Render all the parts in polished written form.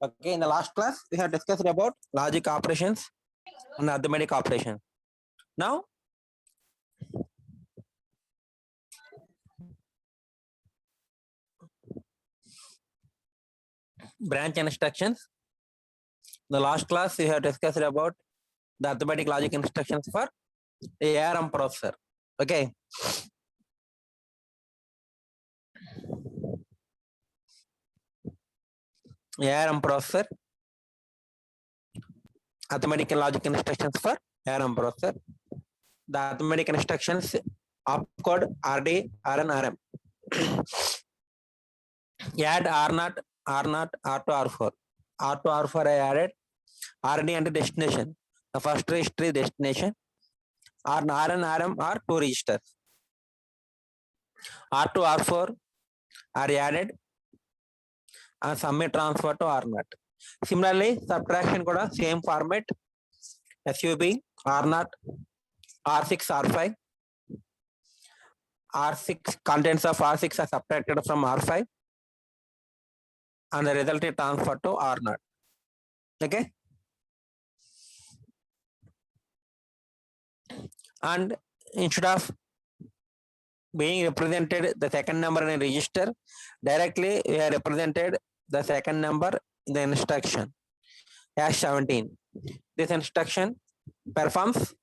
Okay, in the last class we have discussed about logic operations and arithmetic operations. Now branch instructions. The last class we have discussed about the arithmetic logic instructions for ARM processor. Okay. ARM processor, arithmetic logic instructions for ARM processor. The arithmetic instructions opcode RD, RN, RM. Add R0, R0, R2, R4. R2, R4 I added. RD and destination. The first register is destination. RN, RM are two registers. R2, R4 are added and submit transfer to R0. Similarly, subtraction kuda same format. SUB, R0, R6, R5. R6 contents of R6 are subtracted from R5 and the result is transferred to R0. Okay. And instead of being represented the second number in a register, directly we are represented the second number in the instruction hash 17. This instruction performs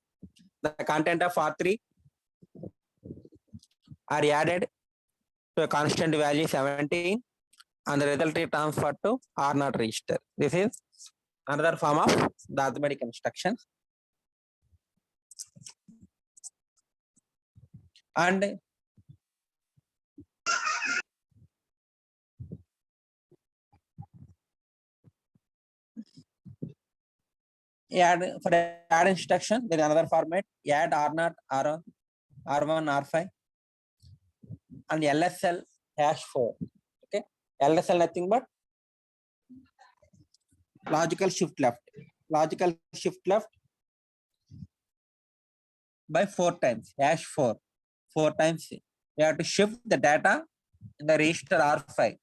the content of R3 are added to a constant value 17 and the result is transferred to R0 register. This is another form of the arithmetic instruction. And for add instruction, there is another format. Add R0, R1, R5 and LSL hash 4. Okay, LSL nothing but logical shift left. Logical shift left by 4 times, hash 4. 4 times you have to shift the data in the register R5.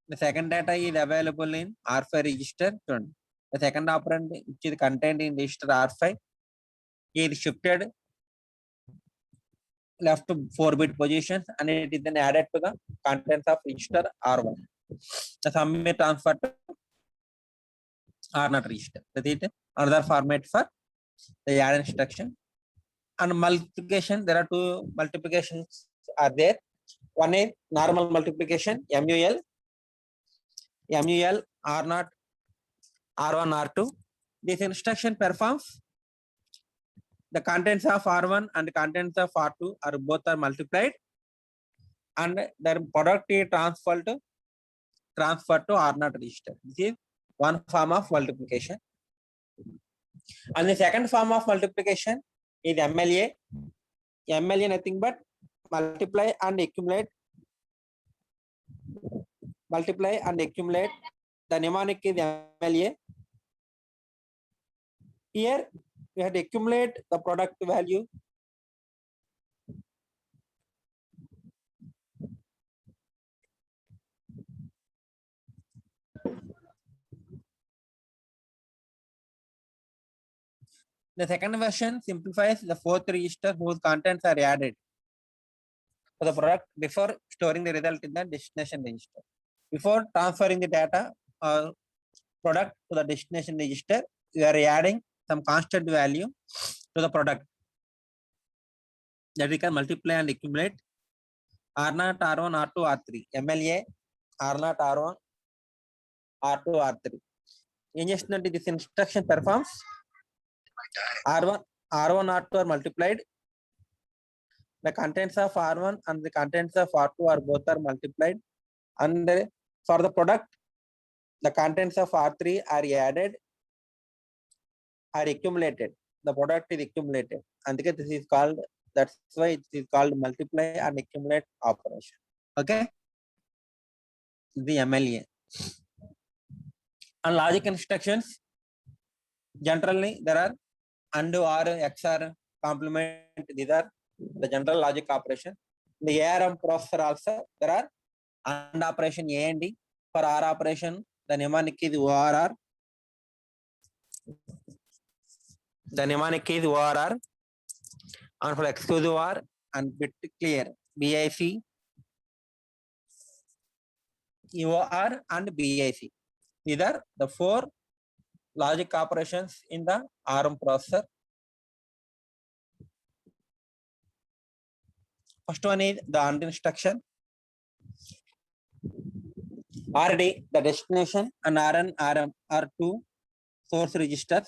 The second data is available in R5 register. The second operand which is contained in register R5 is shifted left to 4-bit positions and it is then added to the contents of register R1. The sum may transfer to R0 register. That is another format for the add instruction. And multiplication, there are two multiplications are there. One is normal multiplication, MUL, R0, R1, R2. This instruction performs the contents of R1 and the contents of R2 are both are multiplied and their product is transferred to R0 register. This is one form of multiplication. And the second form of multiplication is MLA. MLA nothing but multiply and accumulate. Multiply and accumulate. The mnemonic is MLA. Here we have to accumulate the product value. The second version simplifies the fourth register whose contents are added for the product before storing the result in the destination register. Before transferring the data or product to the destination register, we are adding some constant value to the product that we can multiply and accumulate. R0, R1, R2, R3. MLA, R0, R1, R2, R3. In this instruction performs R1, R2 are multiplied. The contents of R1 and the contents of R2 are both are multiplied. And for the product, the contents of R3 are added, are accumulated. The product is accumulated. And this is called, that's why it is called multiply and accumulate operation. Okay? The MLA. And logic instructions, generally there are undo, or, XOR, complement. These are the general logic operation. The ARM processor also there are AND operation A and D. For For OR operation, the mnemonic is ORR. The mnemonic is ORR. And for exclusive OR and bit clear, BIC, EOR and BIC. These are the 4 logic operations in the ARM processor. First one is the AND instruction. RD, the destination, and RN, RM are 2 source registers,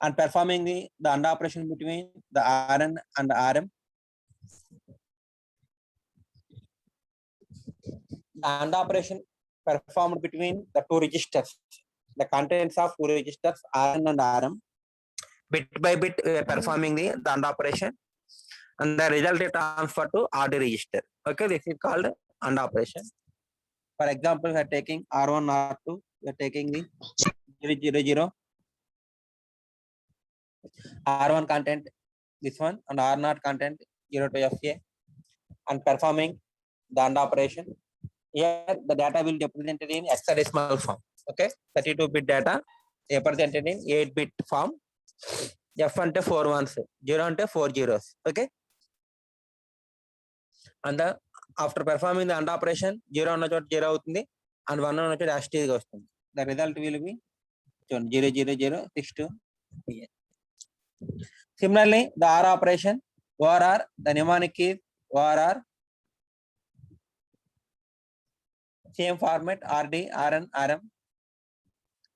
and performing the AND operation between the RN and RM. The AND operation performed between the 2 registers. The contents of 2 registers RN and RM. Bit by bit, we are performing the AND operation, and the result is transferred to RD register. Okay, this is called AND operation. For example, we are taking R1, R2, we are taking the 000, R1 content this one, and R0 content 0 to FA, and performing the AND operation. Here the data will be represented in hexadecimal form. Okay, 32-bit data represented in 8-bit form. F ante 4 ones, 0 ante 4 zeros. Okay, and the after performing the AND operation, 0 on 0 avutundi and 1 on dash t vastundi. The result will be 0 0 0 6 2. Similarly, the OR operation, ORR, the mnemonic is ORR. Same format, RD, RN, RM.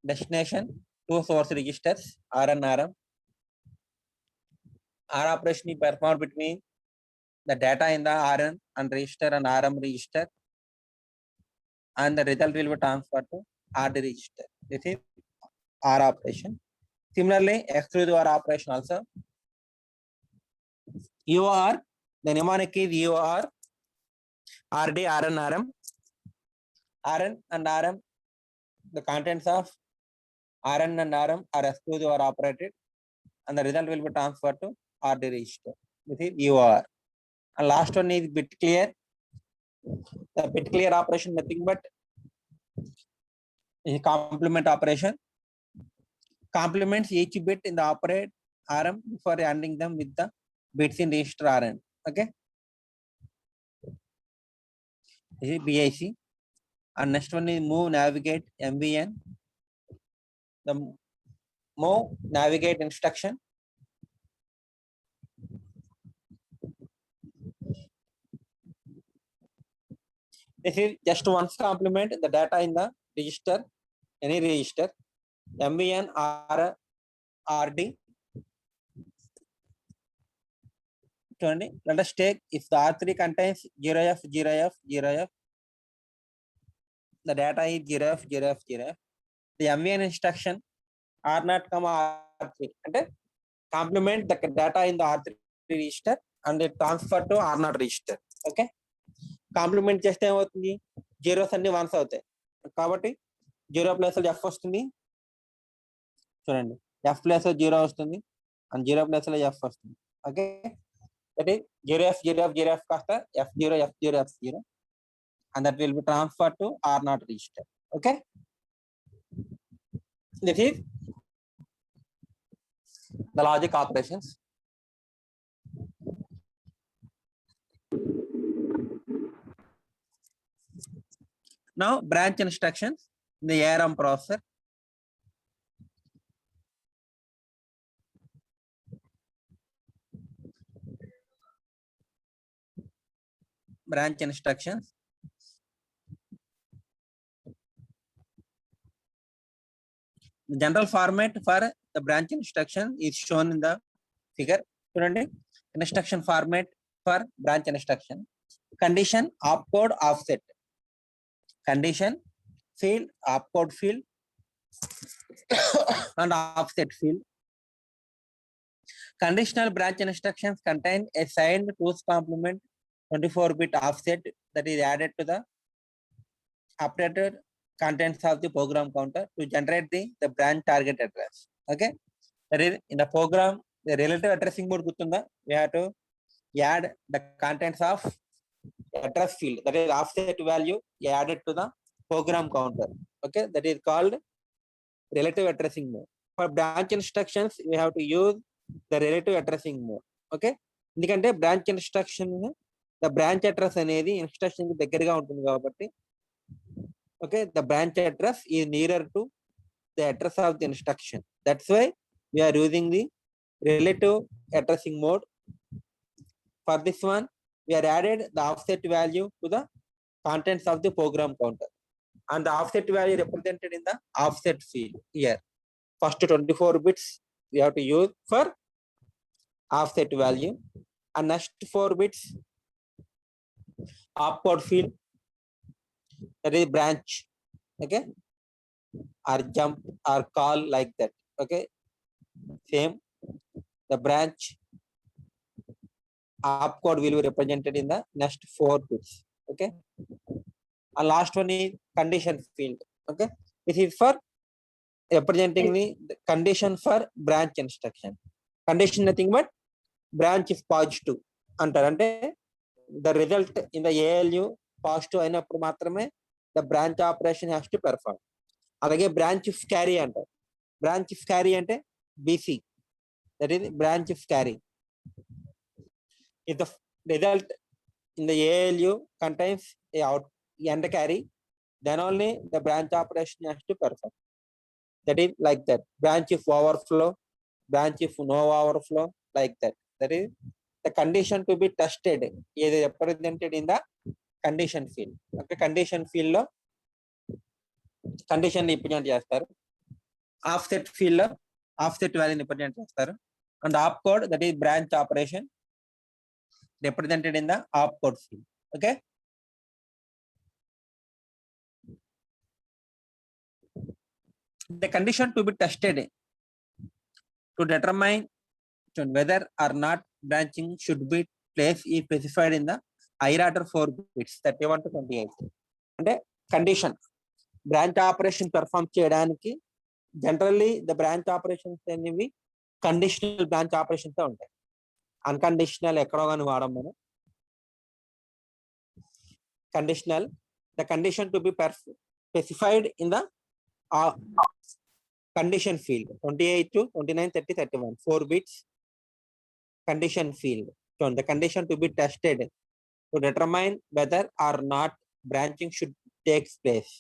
Destination, 2 source registers, RN, RM. OR operation is performed between the data in the RN and register and RM register, and the result will be transferred to RD register. This is OR operation. Similarly, exclusive OR operation also. UOR, the mnemonic is UOR, RD, RN, RM. RN and RM, the contents of RN and RM are exclusive or operated, and the result will be transferred to RD register. This is UOR. And last one is bit clear. The bit clear operation nothing but is complement operation. Complements each bit in the operate RM before ending them with the bits in register RN. Okay. This is BIC. And next one is move navigate MVN. The move navigate instruction. This is just once complement the data in the register, any register, MVN or RD. Let us take if the R3 contains 0F, 0F, 0F, the data is 0F, 0F, 0F. The MVN instruction R0, R3 and complement the data in the R3 register and it transfer to R0 register. Okay. Complement చేస్తే ఏమవుతుంది, zeros అన్ని once అవుతాయి కాబట్టి 0 place లో F వస్తుంది. చూడండి, F place లో 0 వస్తుంది అండ్ 0 ప్లేస్ లో ఎఫ్ వస్తుంది. Okay, that is 0F, 0F, 0F కాస్త F0, F0, F0 and that will be transferred to R0 register. Okay, this is the logic operations. Now branch instructions in the ARM processor. Branch instructions. The general format for the branch instruction is shown in the figure. Instruction format for branch instruction. Condition, opcode, offset. Condition, field, opcode field and offset field. Conditional branch instructions contain a signed 2's complement 24-bit offset that is added to the updated contents of the program counter to generate the branch target address. Okay, that is in the program the relative addressing mode gutunda, we have to add the contents of address field, that is offset value added to the program counter. Okay, that is called relative addressing mode. For branch instructions, we have to use the relative addressing mode. Okay, ఎందుకంటే branch instruction the branch address అనేది instruction కి దగ్గరగా ఉంటుంది కాబట్టి okay the branch address is nearer to the address of the instruction. That's why we are using the relative addressing mode. For this one, we are added the offset value to the contents of the program counter, and the offset value represented in the offset field here. First 24 bits we have to use for offset value, and next 4 bits opcode field, that is branch, okay, or jump or call like that. Okay, same the branch opcode will be represented in the next 4 bits. Okay, and last one is condition field. Okay, this is for representing the condition for branch instruction. Condition nothing but branch is positive అంటారు. అంటే the result in the ALU positive అయినప్పుడు మాత్రమే the branch operation has to perform. అలాగే branch if carry అంటారు. branch if carry అంటే BC, that is branch if carry. If the result in the ALU contains a end carry, then only the branch operation has to perform. That is like that. Branch if overflow, branch if no overflow, like that. That is the condition to be tested is represented in the condition field. Okay, condition field lo condition ni represent చేస్తారు. Offset field lo offset value ni represent చేస్తారు. And opcode, that is branch operation, represented in the opcode field. Okay, the condition to be tested to determine whether or not branching should be placed is specified in the higher order 4 bits 31 to 28. అంటే condition branch operation perform చేయడానికి generally the branch operations అనేవి conditional branch operations ఉంటాయి. Unconditional ఎక్కడో కానీ వాడం మనం. Conditional the condition to be specified in the condition field 28 to 29 30 31 4 bits condition field. So the condition to be tested to determine whether or not branching should take place,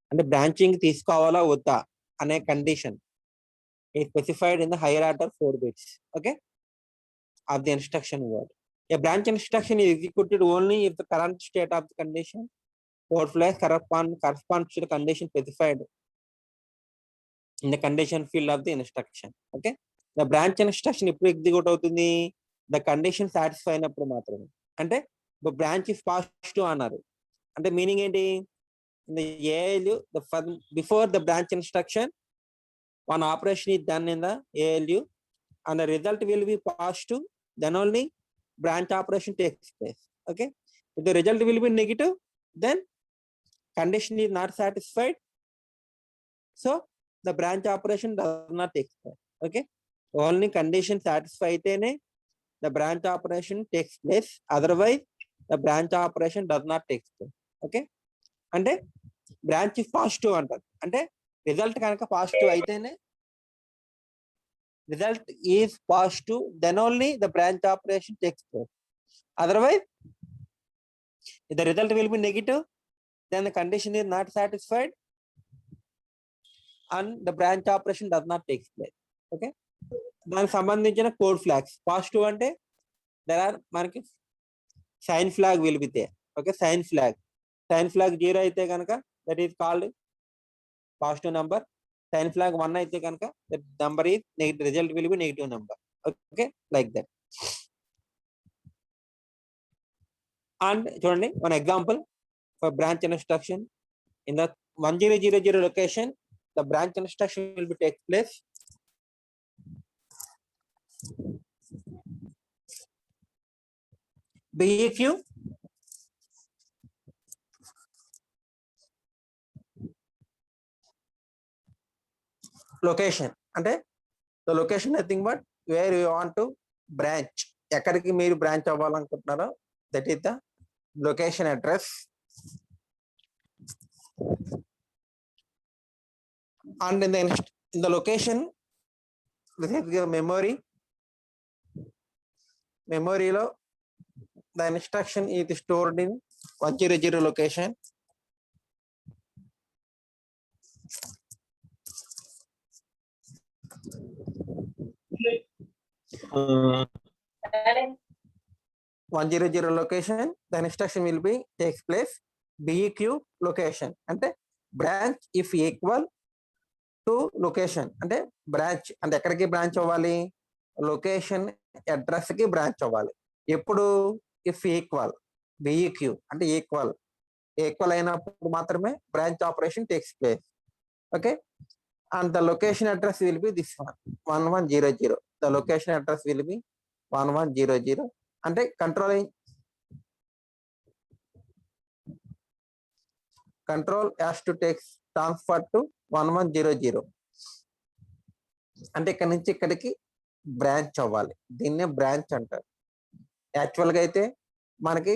and the branching తీసుకోవాలా వద్దా అనే condition is specified in the higher order 4 bits. Okay, of the instruction word. A branch instruction is executed only if the current state of the condition code flag corresponds to the condition specified in the condition field of the instruction. Okay, the branch instruction ఎప్పుడు execute అవుతుంది, the condition satisfy అయినప్పుడు మాత్రమే. అంటే branch is positive అన్నారు అంటే meaning ఏంటి, in the ALU before the branch instruction one operation is done in the ALU and the result will be positive, then only branch operation takes place. Okay, if the result will be negative, then condition is not satisfied, so the branch operation does not take place. Okay, only condition satisfy అయితేనే the branch operation takes place, otherwise the branch operation does not take place. Okay, అంటే branch positive అంటారు అంటే result కనుక positive అయితేనే result is positive, then only the branch operation takes place. Otherwise, if the result will be negative, then the condition is not satisfied and the branch operation does not take place. Okay, దానికి సంబంధించిన code flags positive అంటే there are మనకి sign flag will be there. Okay, sign flag 0 అయితే కనుక that is called positive number. Sign flag 1 అయితే కనుక the number is negative, result will be negative number. Okay, like that. And చూడండి one example for branch instruction in the 1000 location, the branch instruction will be take place. BEQ location అంటే the location nothing but where you want to branch, ఎక్కడికి మీరు branch అవ్వాలనుకుంటున్నారో that is the location address, and in the location, this is the memory lo the instruction is stored in 100 location. Uh, 100 location, the instruction will be takes place BEQ location అంటే branch if equal to location అంటే branch అంటే ఎక్కడికి branch అవ్వాలి, location address కి branch అవ్వాలి. ఎప్పుడు if equal BEQ అంటే equal అయినప్పుడు మాత్రమే branch operation takes place. Okay, and the location address will be this one 1100. The location address will be 1100 అంటే control has to take transfer to 1100 అంటే ఇక్కడ నుంచి ఇక్కడికి బ్రాంచ్ అవ్వాలి. దీన్నే బ్రాంచ్ అంటారు. యాక్చువల్గా అయితే మనకి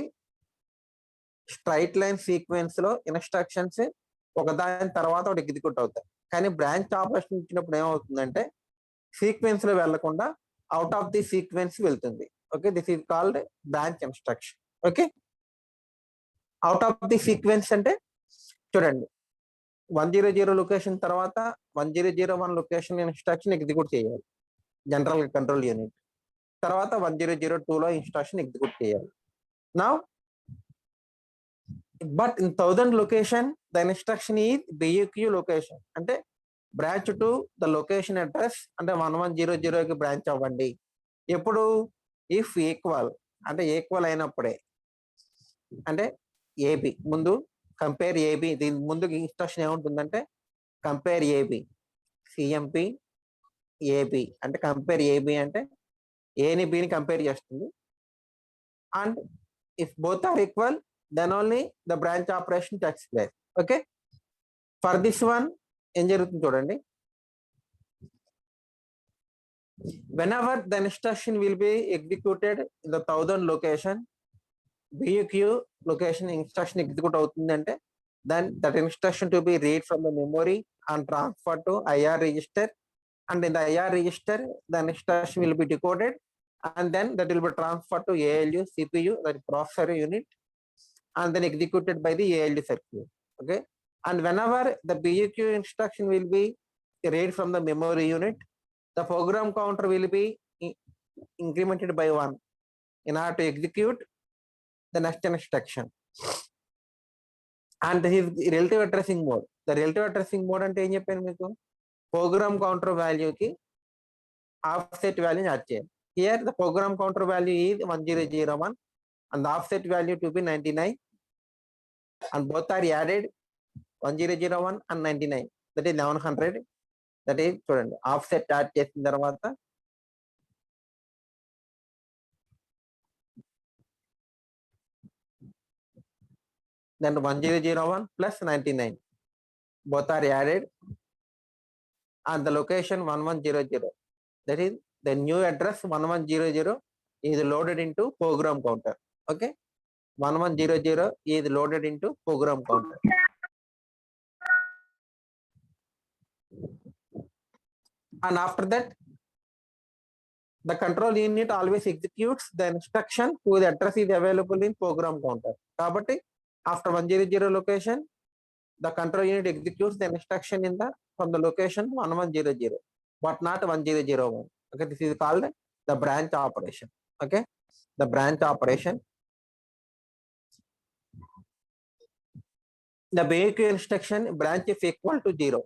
స్ట్రైట్ లైన్ సీక్వెన్స్ లో ఇన్స్ట్రక్షన్స్ ఒకదాని తర్వాత ఒకటి ఎగ్జిక్యూట్ అవుతాయి. కానీ బ్రాంచ్ ఆపరేషన్ ఇచ్చినప్పుడు ఏమవుతుందంటే సీక్వెన్స్ లో వెళ్లకుండా అవుట్ ఆఫ్ ది సీక్వెన్స్ వెళ్తుంది. Okay, this is called branch instruction. Okay, out of the sequence అంటే చూడండి 100 లొకేషన్ తర్వాత 1001 లొకేషన్ ఇన్స్ట్రక్షన్ ఎగ్జిక్యూట్ చేయాలి జనరల్ కంట్రోల్ యూనిట్. తర్వాత 1002లో ఇన్స్ట్రక్షన్ ఎగ్జిక్యూట్ చేయాలి. Now but in 1000 location the instruction is BEQ location అంటే branch to the location address అంటే 1100కి బ్రాంచ్ అవ్వండి. ఎప్పుడు ఇఫ్ ఈక్వల్ అంటే ఈక్వల్ అయినప్పుడే. అంటే ఏబి ముందు కంపేర్ ఏబి, దీని ముందు ఇన్స్ట్రక్షన్ ఏముంటుందంటే కంపేర్ ఏబి, సిఎంపి ఏబి అంటే కంపేర్ ఏబి అంటే ఏని బిని కంపేర్ చేస్తుంది. And if both are equal then only the branch operation takes place. Okay, for this one ఏం జరుగుతుంది చూడండి. whenever the instruction will be executed in the 1000 location, BEQ location instruction execute అవుతుంది అంటే then that instruction to be read from the memory and transfer to IR register, and in the IR register the instruction will be decoded and then that will be transferred to ALU CPU, that processor unit, and then executed by the ALU circuit. Okay, and whenever the BEQ instruction will be read from the memory unit, the program counter will be incremented by 1 in order to execute the next instruction. And this is relative addressing mode. The relative addressing mode అంటే ఏం చెప్పాను మీకు, program counter వాల్యూకి offset వాల్యూని add చేయాలి. Here the program counter value is 1001 and the offset value to be 99, and both are added 1001 and 99, that is 1100. That is చూడండి offset add చేసిన తర్వాత then 1001 plus 99 both are added and the location 1100, that is the new address 1100 is loaded into program counter. Okay, 1100 is loaded into program counter. And after that the control unit always executes the instruction whose address is available in program counter. Kabatti after 100 location the control unit executes the instruction in the from the location 1100 but not 1001. Okay, this is called the branch operation. Okay, the branch operation. The BEQ instruction branch if equal to 0,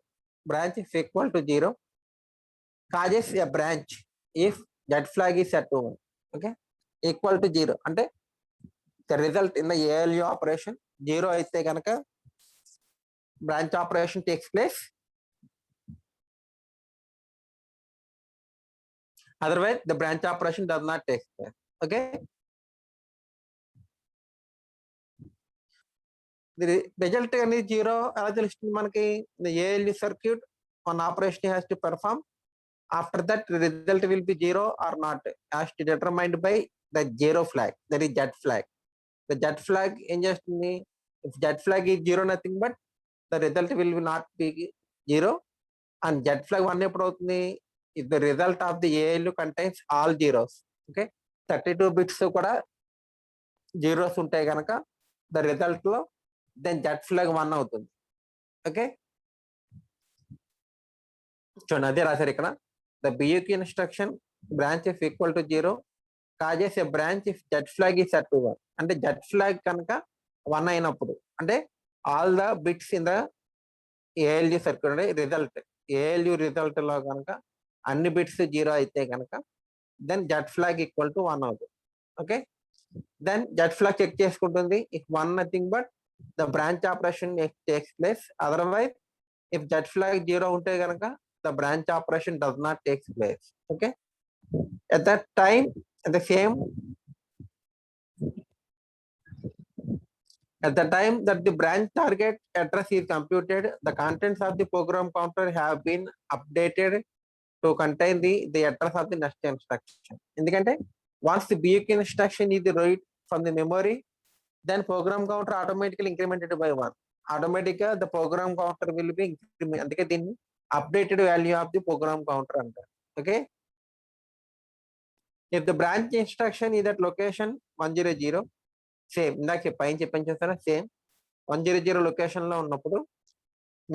branch if equal to 0 causes a branch if that flag is set to 1. Okay, equal to 0 అంటే the result in the ALU operation 0 అయితే కనుక branch operation takes place, otherwise the branch operation does not take place. Okay, the result అనేది 0 ఎలా తెలుస్తుంది మనకి, the ALU circuit one operation has to perform. After that the result will be 0 or not as determined by the 0 flag, that is Z flag. The Z flag in just me, if Z flag is 0, nothing but the result will not be 0, and Z flag 1 ఎప్పుడు అవుతుంది if the result of the ALU contains all zeros. Okay, 32 bits కూడా zeros ఉంటాయి కనుక the result లో then Z flag 1 అవుతుంది. Okay, చూడండి అదే రాశారు ఇక్కడ. The BUQ instruction branch if equal to 0 causes a branch if Z flag is set to 1. అంటే Z flag కనుక 1 అయినప్పుడు అంటే all the bits in the ALU circuit అంటే రిజల్ట్ ALU రిజల్ట్ లో కనుక అన్ని బిట్స్ 0 అయితే కనుక then Z flag equal to 1 అవుతుంది. Okay, then Z flag check చేసుకుంటుంది if 1 nothing but the branch operation takes place, otherwise if Z flag 0 ఉంటే కనుక the branch operation does not take place. Okay, at that time at the time that the branch target address is computed, the contents of the program counter have been updated to contain the address of the next instruction. ఎందుకంటే once the BUQ instruction is read from the memory, then program counter automatically incremented by 1. Automatically the program counter will be incremented. అందుకే దీన్ని updated value of the program counter అంటారు. Okay, if the branch instruction is at location 100, same ఇందాక పైన చెప్పని చూస్తారా, same 100 location లో ఉన్నప్పుడు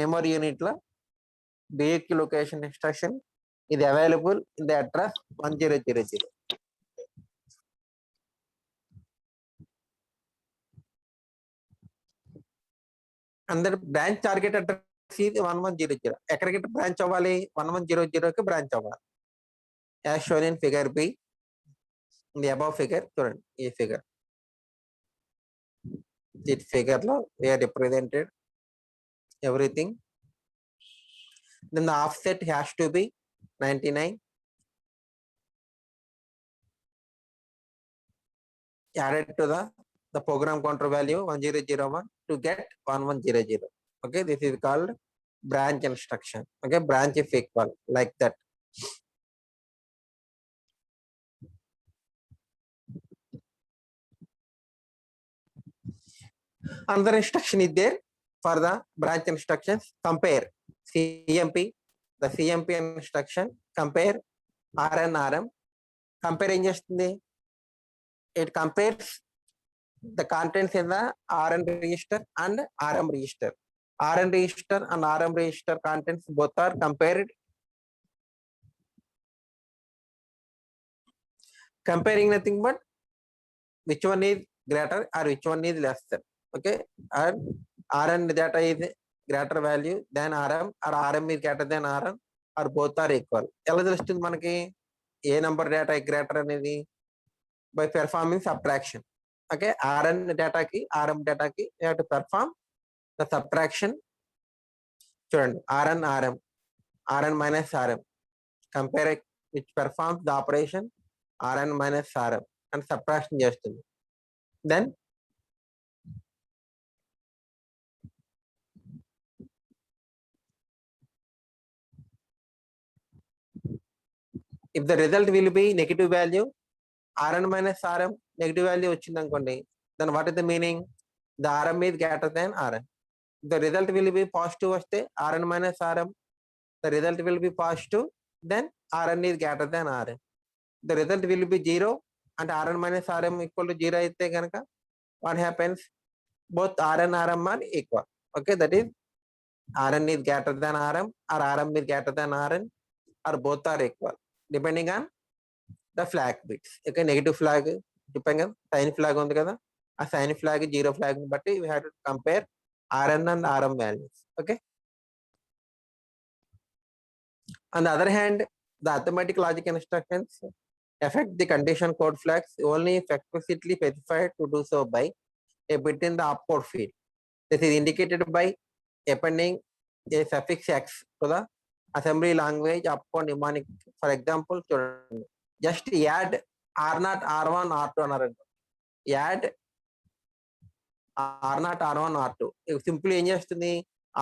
memory unit లో BUQ లొకేషన్ ఇన్స్ట్రక్షన్ ఇది అవైలబుల్ ఇన్ ద అడ్రస్ 1000. అందరు బ్రాంచ్ టార్గెట్ అడ్రస్ ఇది 1100. ఎక్కడికి బ్రాంచ్ అవ్వాలి? 1100కి బ్రాంచ్ అవ్వాలి. As shown in figure B, in the above figure. చూడండి ఈ figure, this figure lo we are represented everything. Then the offset has to be 99 added to the program counter value 1001 to get 1100. Okay, this is called branch instruction. Okay, branch if equal like that. Another instruction is there for the branch instructions. Compare CMP, the CMP instruction. Compare RN RM. Compare ఏం చేస్తుంది? It compares the contents in the RN register and RM register. RN register and RM register contents both are compared. Comparing nothing but which one is greater or which one is lesser. Okay, and RN data is greater value than RM or RM is greater than RN or both are equal. ఎలా తెలుస్తుంది మనకి ఏ number data greater అనేది? By performing subtraction. Okay, RN డేటాకి RM డేటాకి you have to perform the subtraction. చూడండి RN minus RM, compare which performs the operation RN minus RM and subtraction చేస్తుంది. Then if the result will be negative value, RN minus RM negative value వచ్చింది అనుకోండి, then what is the meaning? The RM is greater than RN. The result will be positive వస్తే RN minus RM, the result will be positive, then RN is greater than RN. The result will be 0 and RN minus RM equal to 0 అయితే కనుక what happens? Both RN RM are equal. Okay, that is RN is greater than RM or RM is greater than RN or both are equal depending on the flag bits. Okay, negative flag depending on sign flag ఉంది కదా, ఆ sign flag 0 flag బట్టి we have to compare RN and RM values. Okay, on the other hand, the arithmetic logic instructions affect the condition code flags only if explicitly specified to do so by a bit in the opcode field. This is indicated by appending a suffix x to the assembly language opcode mnemonic. For example, just add R0 R1 R2 అన్నారు. Add R0 R1 R2 simple ఏం చేస్తుంది?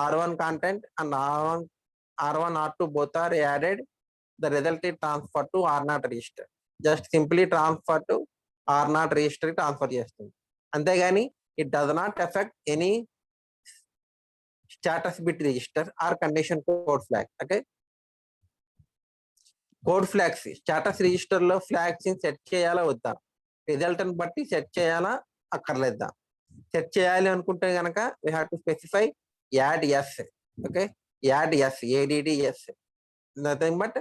R1 content and R1 R2 both are added, the result is transferred to R0 register. Just simply transfer to R0 register transfer చేస్తుంది. అంతేగాని it does not affect any status bit register or condition code flag. Okay, code flags status register లో flags set చేయాలా వద్దా, result ని బట్టి set చేయాలా అక్కర్లేదా. Set చేయాలి అనుకుంటే గనక we have to specify add S. Okay, add S, ADDS, nothing but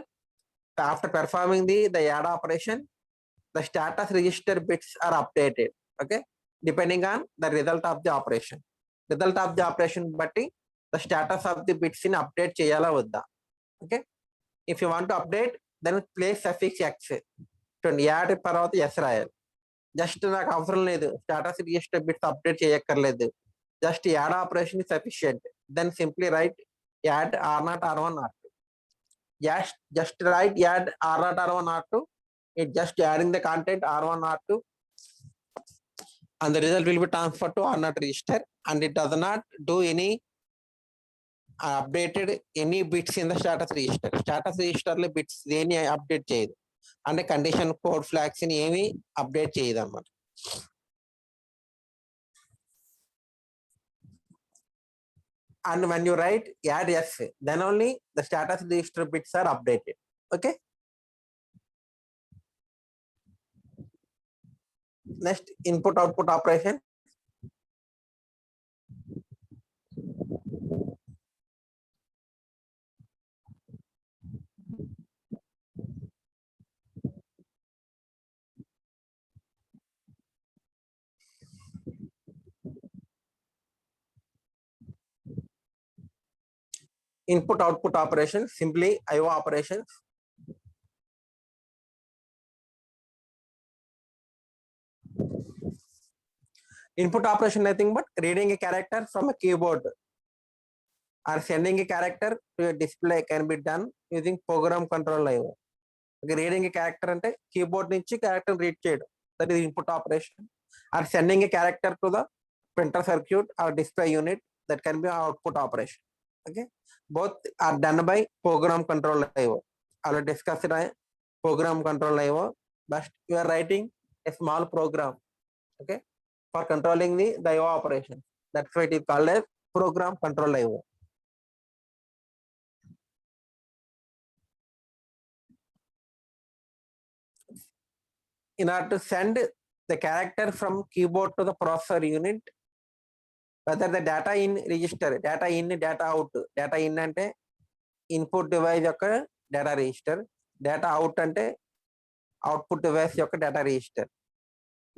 after performing the add operation, the status register bits are updated. Okay, depending on the result of the operation. Result of the operation batti the status of the bits in update cheyala vadda. Okay, if you want to update, then place suffix x. Add తర్వాత S రాయాలి. Just నాకు అవసరం లేదు, status register bits update చేయక్కర్లేదు, just add operation is sufficient, then simply write add R0 R1 R2. Just write add R0 R1 R2. It just adding the content R1 R2 and the result will be transferred to R0 register, and it does not do any updated any bits in the status register. Status register లో bits దేని update చేయదు, అంటే condition code flags ని ఏమి update చేయదు అన్నమాట. And when you write add yes, then only the status register bits are updated. Okay, next input output operation. Input output operation, simply IO operations. Input operation nothing but reading a character from a keyboard or sending a character to a display can be done using program control IO. Reading a character ante keyboard nunchi character read cheyadam, that is input operation. Or sending a character to the printer circuit or display unit, that can be output operation. Okay, both are done by program control IO. Already discussed program control IO, but you are writing a small program, okay, for controlling the IO operation. That's why it is called as program control IO. In order to send the character from keyboard to the processor unit, whether the data in register, data in, data out, data in ante input device యొక్క data register, data out ante output device యొక్క data register.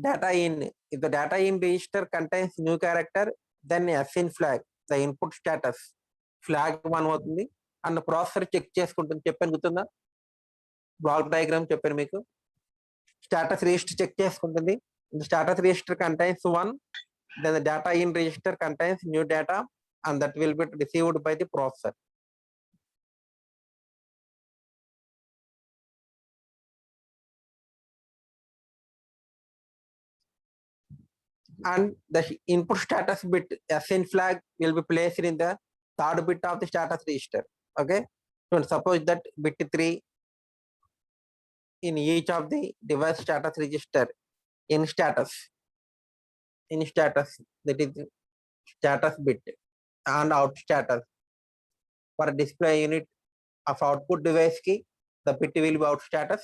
Data in, if the data in register contains new character, then sin flag, the input status flag 1 అవుతుంది, and processor check చేసుకుంటుంది. చెప్పాను గుర్తుందా, block diagram చెప్పాను మీకు. Status register check చేసుకుంటుంది, status register contains 1, then the data in register contains new data, and that will be received by the processor. And the input status bit sin flag will be placed in the third bit of the status register. Okay, so suppose that bit 3 in each of the device status register in status, that is status bit and out status for display unit of output device key, the bit will be out status,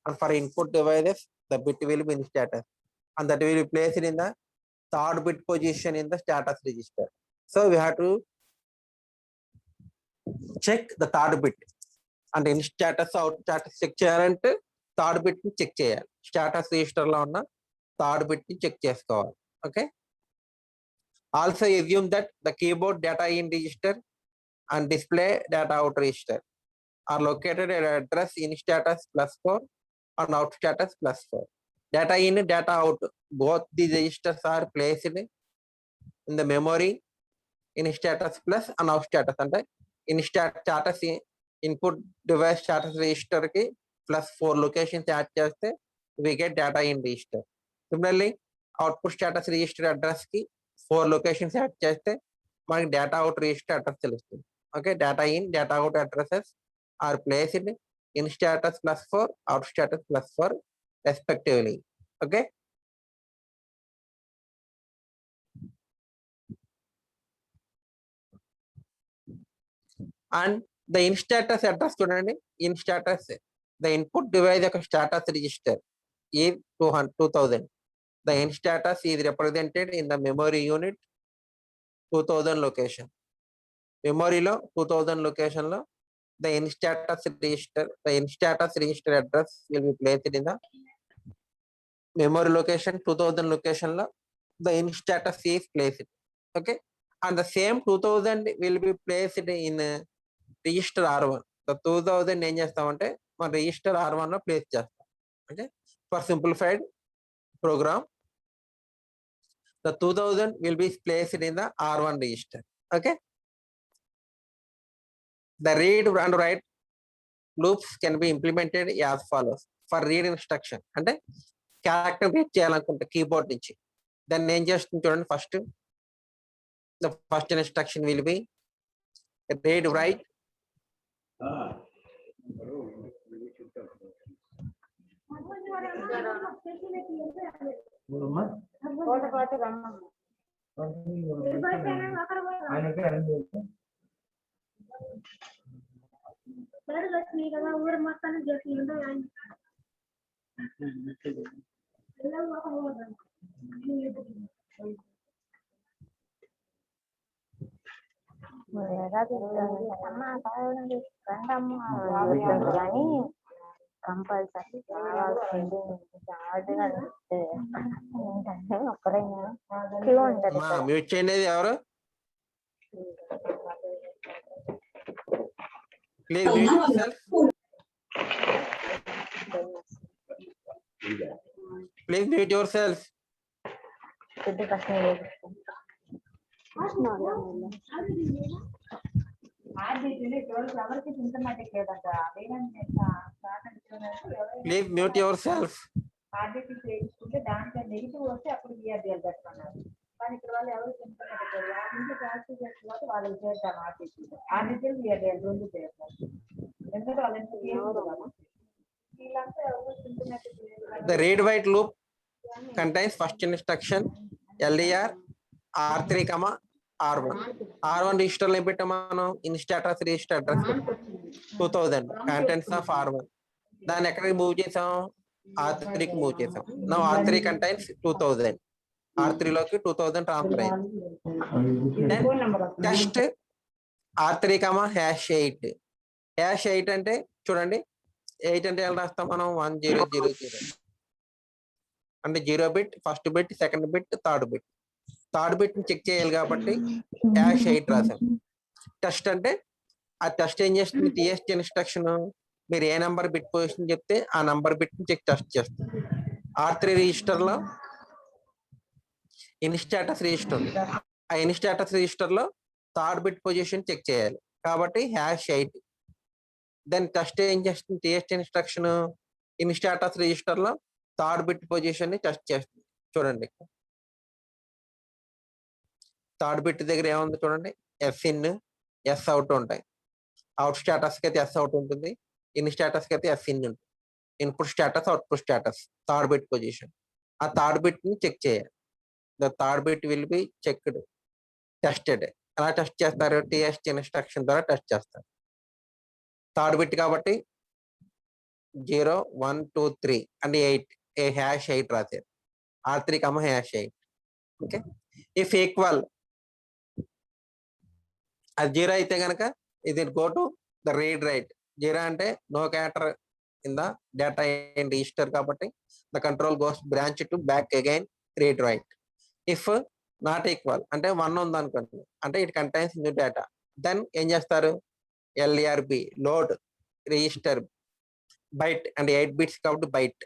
and for input devices the bit will be in status, and that will be placed in the third bit position in the status register. So we have to check the third bit, and in status out status check cheyalante third bit ni check cheyali. Status register lo unna third bit ni check chesukovali. Okay, also assume that the keyboard data in register and display data out register are located at address in status +4 and out status +4. Data in, data out, both these registers are placed in the memory in status plus and out status. అంటే in status input device status register కి +4 locations add చేస్తే we get data in register. Similarly, output status register address కి 4 locations add చేస్తే మనకి data out register address తెలుస్తుంది. Okay, data in, data out addresses are placed in status +4, out status +4 respectively. Okay, And the in status address చూడండి, in status the input device యొక్క status register is 2000. The in status is represented in the memory unit 2000 location. మెమరీలో 2000 location లో the in status register address will be placed in the memory location 2000 location lo the in status is placed. Okay, and the same 2000 will be placed in register R1. The 2000 ఏం చేస్తామంటే మన register R1 లో place చేస్తాం. Okay, for simplified program the 2000 will be placed in the R1 register. Okay, the read and write loops can be implemented as follows. For read instruction అంటే character read చేయాలనుకుంటే keyboard నుంచి దాన్ని ఏం చేస్తుంది చూడండి. First the first instruction will be read write కానీ compulsory కావాల్సింది ఏంటంటే ఒకరైనా క్యూ ఉంటది కదా. మ్యూట్ చేయండి. ఎవరు please mute yourself. Please mute yourself. Please mute yourself. RDT చేయించుకుంటే దాంట్లో నెగిటివ్ వస్తే అప్పుడు విఆర్డిఎల్ పెట్టుకున్నారు. కానీ ఇక్కడ వాళ్ళు ఎవరు సింటమాటిక్ ఇంట్లో ప్రాక్టీస్ చేసిన తర్వాత వాళ్ళకి చేద్దాం. ఆర్డిటి విఆర్డిఎల్ రెండు చేస్తారు. ఎందుకంటే వాళ్ళంతా వీళ్ళంతా ఎవరు symptomatic. The read write loop contains first instruction LDR R3, R1. R1 register లో పెట్టాం మనం in status register address 2000 contents of R1. దాన్ని ఎక్కడికి మూవ్ చేసాం? R3 కి మూవ్ చేసాం. Now R3 contains 2000. R3 లోకి 2000 ట్రాన్స్ఫర్ అయింది. Then test R3, #8. #8 అంటే చూడండి, 8 అంటే ఎలా రాస్తాం మనం? 1000 అంటే 0 bit, first bit, second bit, third bit. Third bit ని చెక్ చేయాలి కాబట్టి #8 రాసాం. టెస్ట్ అంటే ఆ టెస్ట్ ఏం చేస్తుంది? TST ఇన్స్ట్రక్షన్ మీరు ఏ నంబర్ బిట్ పొజిషన్ చెప్తే ఆ నంబర్ బిట్ ని చెక్ టెస్ట్ చేస్తుంది. R3 రిజిస్టర్ లో ఇన్ స్టేటస్ రిజిస్టర్ ఉంది. ఆ ఇన్ స్టేటస్ రిజిస్టర్ లో థర్డ్ బిట్ పొజిషన్ చెక్ చేయాలి కాబట్టి #8. దెన్ టెస్ట్ ఏం చేస్తుంది? TST instruction in status register లో థర్డ్ బిట్ పొజిషన్ ని టెస్ట్ చేస్తుంది. చూడండి, థర్డ్ బిట్ దగ్గర ఏముంది చూడండి, SIN, SOUT ఉంటాయి. అవుట్ స్టేటస్ కి అయితే SOUT ఉంటుంది, ఇన్ స్టేటస్ కి అయితే SIN ఉంటుంది. Input status, output status, third bit position. ఆ థర్డ్ బిట్ ని చెక్ చేయాలి. The third bit will be checked, tested. ఎలా టెస్ట్ చేస్తారు? TST ఇన్స్ట్రక్షన్ ద్వారా టెస్ట్ చేస్తారు. థర్డ్ బిట్ కాబట్టి 0, 1, 2, 3 అంటే 8, #8 రాశారు. R3, #8. ఓకే, ఇఫ్ ఈక్వల్ అది 0 అయితే కనుక ఇది go to the read write. 0 అంటే no character in the data in register కాబట్టి the control goes branch to back again read write. If not equal అంటే 1 ఉంది అనుకోండి, అంటే it contains new data. Then ఏం చేస్తారు? LRB లోడ్ రిజిస్టర్ బైట్ అంటే 8 bits కాబట్టి byte.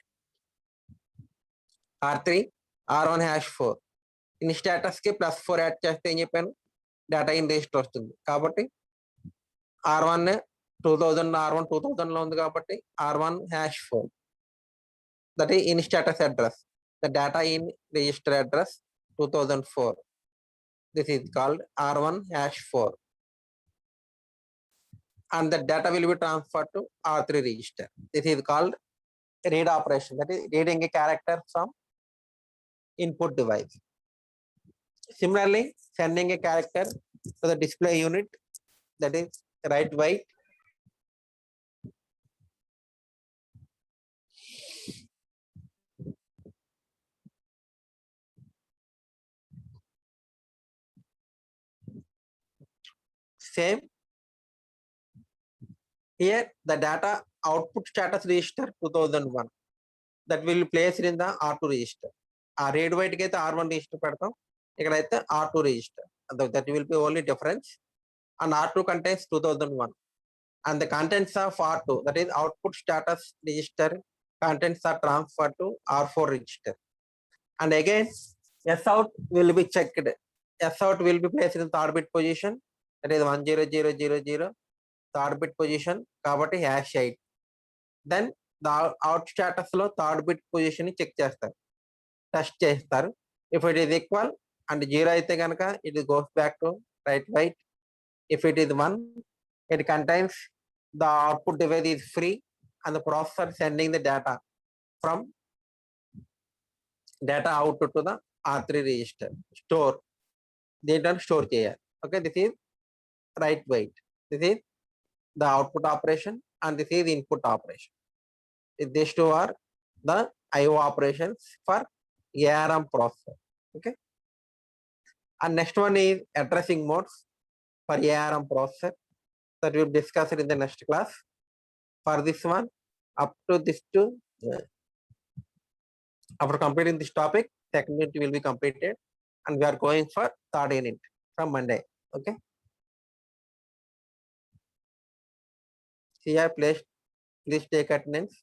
R3, R1 #4. In status కి +4 యాడ్ చేస్తే ఏం చెప్పాను? డేటా ఇన్ రిజిస్టర్ వస్తుంది. కాబట్టి R1 2000, R1 2000 లో ఉంది కాబట్టి R1 #4. That is in status address. The data in register address 2004. This is called R1 #4. and the data will be transferred to R3 register. This is called read operation, that is reading a character from input device. Similarly, sending a character to the display unit, that is write weight. Same. Here the data output status register 2001 that will be placed in the R2 register. Read weight అయితే R1 register పెడతాం, ఇక్కడైతే R2 register. That will be only difference. And R2 contains 2001. And the contents of R2, that is output status register, contents are transferred to R4 register. And again, S out will be checked. S out will be placed in the third bit position, that is 10000, third bit position, కాబట్టి #8. Then the out status లో third bit position ని check చేస్తారు, test చేస్తారు. If it is equal and 0 అయితే కనుక it goes back to write weight. If it is 1, it contains the output device is free and the processor sending the data from data out to the R3 register. Store. దీంట్లో store చేయాలి. Okay, this is write weight. This is the output operation and this is input operation. These two are the IO operations for ARM processor. Okay. And next one is addressing modes for ARM processor that we'll discuss it in the next class. For this one, up to this two, after completing this topic, second unit will be completed and we are going for third unit from Monday. Okay. Here, please take attendance.